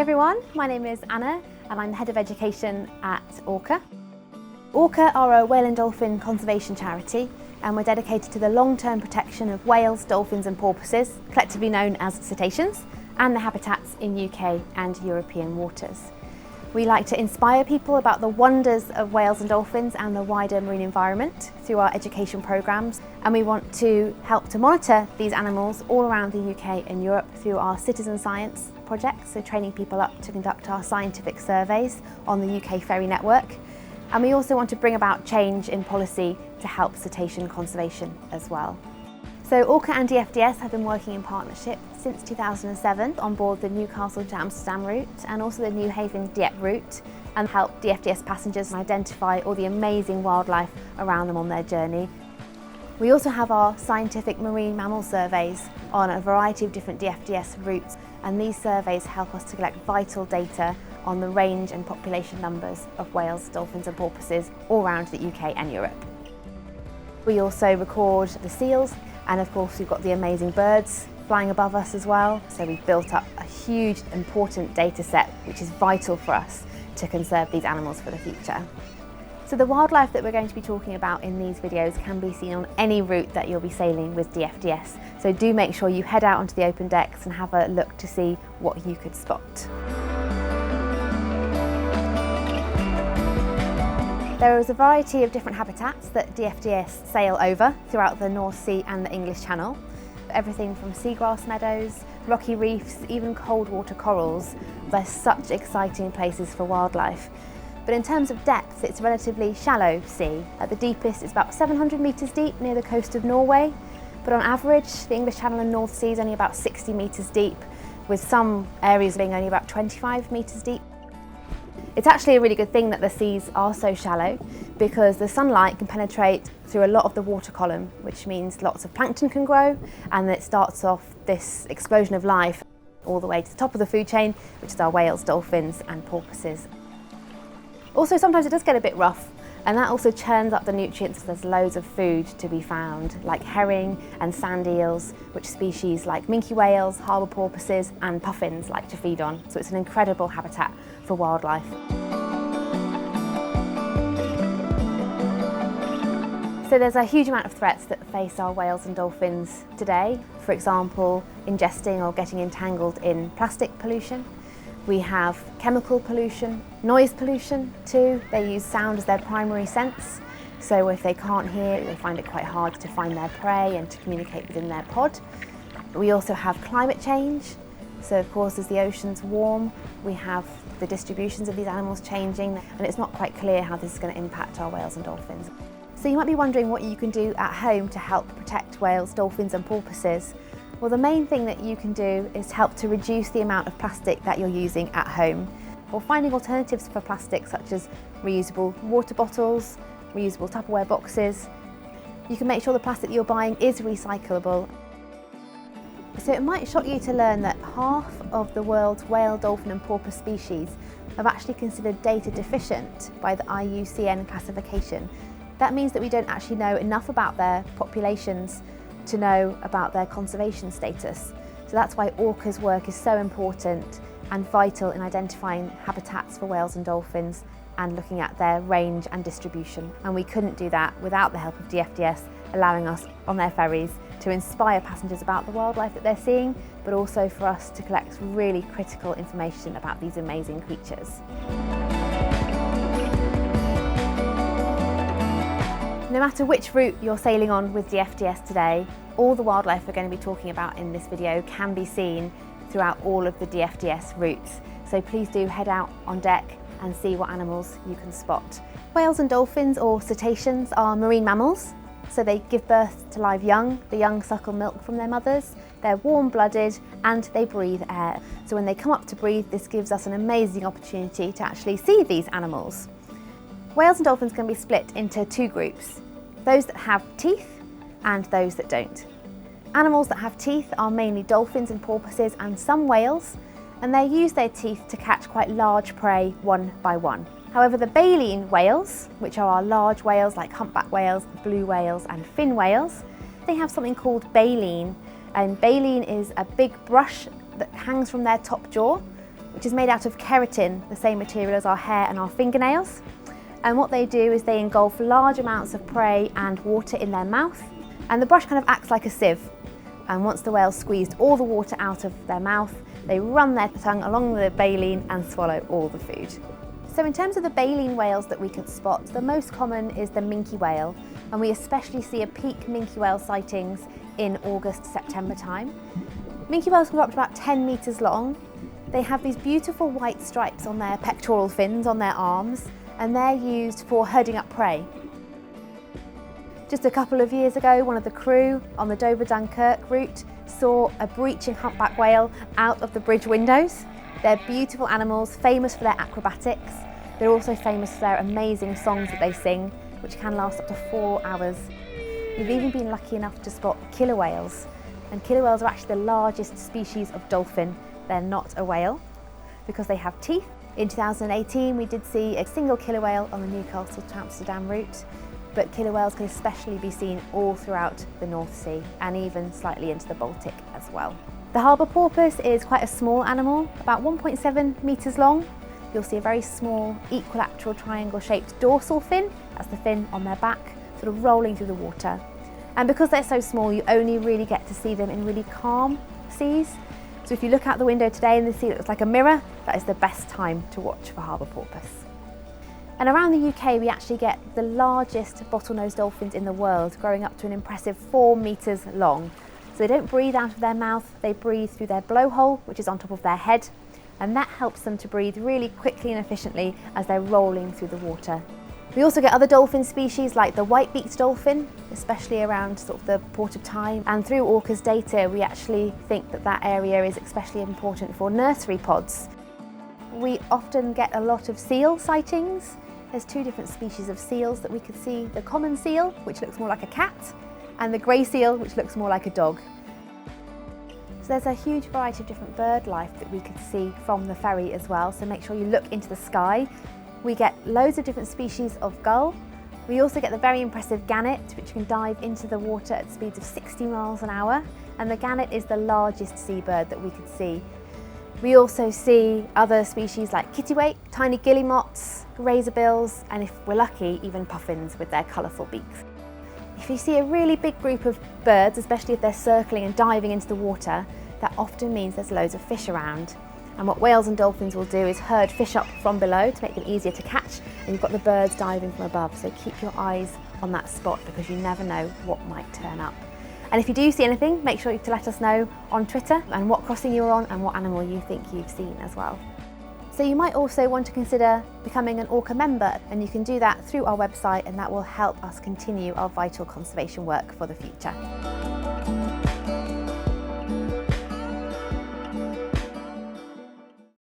everyone, my name is Anna and I'm the Head of Education at Orca. Orca are a whale and dolphin conservation charity and we're dedicated to the long-term protection of whales, dolphins and porpoises, collectively known as cetaceans, and their habitats in UK and European waters. We like to inspire people about the wonders of whales and dolphins and the wider marine environment through our education programmes, and we want to help to monitor these animals all around the UK and Europe through our citizen science projects, so training people up to conduct our scientific surveys on the UK Ferry network. And we also want to bring about change in policy to help cetacean conservation as well. So Orca and DFDS have been working in partnership since 2007 on board the Newcastle to Amsterdam route and also the New Haven Dieppe route, and help DFDS passengers identify all the amazing wildlife around them on their journey. We also have our scientific marine mammal surveys on a variety of different DFDS routes, and these surveys help us to collect vital data on the range and population numbers of whales, dolphins and porpoises all around the UK and Europe. We also record the seals, and of course we've got the amazing birds flying above us as well. So we've built up a huge important data set which is vital for us to conserve these animals for the future. So the wildlife that we're going to be talking about in these videos can be seen on any route that you'll be sailing with DFDS. So do make sure you head out onto the open decks and have a look to see what you could spot. There is a variety of different habitats that DFDS sail over throughout the North Sea and the English Channel. Everything from seagrass meadows, rocky reefs, even cold water corals. They're such exciting places for wildlife. But in terms of depth, it's a relatively shallow sea. At the deepest, it's about 700 metres deep near the coast of Norway. But on average, the English Channel and North Sea is only about 60 metres deep, with some areas being only about 25 metres deep. It's actually a really good thing that the seas are so shallow, because the sunlight can penetrate through a lot of the water column, which means lots of plankton can grow, and it starts off this explosion of life all the way to the top of the food chain, which is our whales, dolphins and porpoises. Also, sometimes it does get a bit rough, and that also churns up the nutrients. There's loads of food to be found, like herring and sand eels, which species like minke whales, harbour porpoises and puffins like to feed on. So it's an incredible habitat for wildlife. So there's a huge amount of threats that face our whales and dolphins today. For example, ingesting or getting entangled in plastic pollution. We have chemical pollution, noise pollution too. They use sound as their primary sense. So if they can't hear, they find it quite hard to find their prey and to communicate within their pod. We also have climate change. So of course, as the oceans warm, we have the distributions of these animals changing, and it's not quite clear how this is going to impact our whales and dolphins. So you might be wondering what you can do at home to help protect whales, dolphins and porpoises. Well, the main thing that you can do is help to reduce the amount of plastic that you're using at home, or finding alternatives for plastic such as reusable water bottles, reusable Tupperware boxes. You can make sure the plastic that you're buying is recyclable. So it might shock you to learn that half of the world's whale, dolphin and porpoise species are actually considered data deficient by the IUCN classification. That means that we don't actually know enough about their populations to know about their conservation status. So that's why Orca's work is so important and vital in identifying habitats for whales and dolphins and looking at their range and distribution. And we couldn't do that without the help of DFDS allowing us on their ferries to inspire passengers about the wildlife that they're seeing, but also for us to collect really critical information about these amazing creatures. No matter which route you're sailing on with DFDS today, all the wildlife we're going to be talking about in this video can be seen throughout all of the DFDS routes. So please do head out on deck and see what animals you can spot. Whales and dolphins, or cetaceans, are marine mammals. So they give birth to live young. The young suckle milk from their mothers. They're warm-blooded and they breathe air. So when they come up to breathe, this gives us an amazing opportunity to actually see these animals. Whales and dolphins can be split into two groups, those that have teeth and those that don't. Animals that have teeth are mainly dolphins and porpoises and some whales, and they use their teeth to catch quite large prey one by one. However, the baleen whales, which are our large whales like humpback whales, blue whales and fin whales, they have something called baleen, and baleen is a big brush that hangs from their top jaw, which is made out of keratin, the same material as our hair and our fingernails. And what they do is they engulf large amounts of prey and water in their mouth, and the brush kind of acts like a sieve. And once the whale's squeezed all the water out of their mouth, they run their tongue along the baleen and swallow all the food. So in terms of the baleen whales that we can spot, the most common is the minke whale, and we especially see a peak minke whale sightings in August-September time. Minke whales can grow up to about 10 metres long. They have these beautiful white stripes on their pectoral fins, on their arms, and they're used for herding up prey. Just a couple of years ago, one of the crew on the Dover-Dunkirk route saw a breaching humpback whale out of the bridge windows. They're beautiful animals, famous for their acrobatics. They're also famous for their amazing songs that they sing, which can last up to 4 hours. We've even been lucky enough to spot killer whales. And killer whales are actually the largest species of dolphin. They're not a whale because they have teeth. In 2018, we did see a single killer whale on the Newcastle to Amsterdam route. But killer whales can especially be seen all throughout the North Sea and even slightly into the Baltic as well. The harbour porpoise is quite a small animal, about 1.7 metres long. You'll see a very small equilateral triangle shaped dorsal fin, that's the fin on their back, sort of rolling through the water. And because they're so small, you only really get to see them in really calm seas. So if you look out the window today and the sea looks like a mirror, that is the best time to watch for harbour porpoise. And around the UK, we actually get the largest bottlenose dolphins in the world, growing up to an impressive 4 metres long. So they don't breathe out of their mouth, they breathe through their blowhole, which is on top of their head, and that helps them to breathe really quickly and efficiently as they're rolling through the water. We also get other dolphin species like the white-beaked dolphin, especially around sort of the Port of Tyne. And through Orca's data, we actually think that that area is especially important for nursery pods. We often get a lot of seal sightings. There's 2 different species of seals that we could see. The common seal, which looks more like a cat, and the grey seal, which looks more like a dog. So there's a huge variety of different bird life that we could see from the ferry as well, so make sure you look into the sky. We get loads of different species of gull. We also get the very impressive gannet, which can dive into the water at speeds of 60 miles an hour, and the gannet is the largest seabird that we could see. We also see other species like kittiwake, tiny guillemots, razorbills, and if we're lucky, even puffins with their colourful beaks. If you see a really big group of birds, especially if they're circling and diving into the water, that often means there's loads of fish around. And what whales and dolphins will do is herd fish up from below to make them easier to catch, and you've got the birds diving from above, so keep your eyes on that spot because you never know what might turn up. And if you do see anything, make sure to let us know on Twitter and what crossing you're on and what animal you think you've seen as well. So you might also want to consider becoming an Orca member, and you can do that through our website, and that will help us continue our vital conservation work for the future.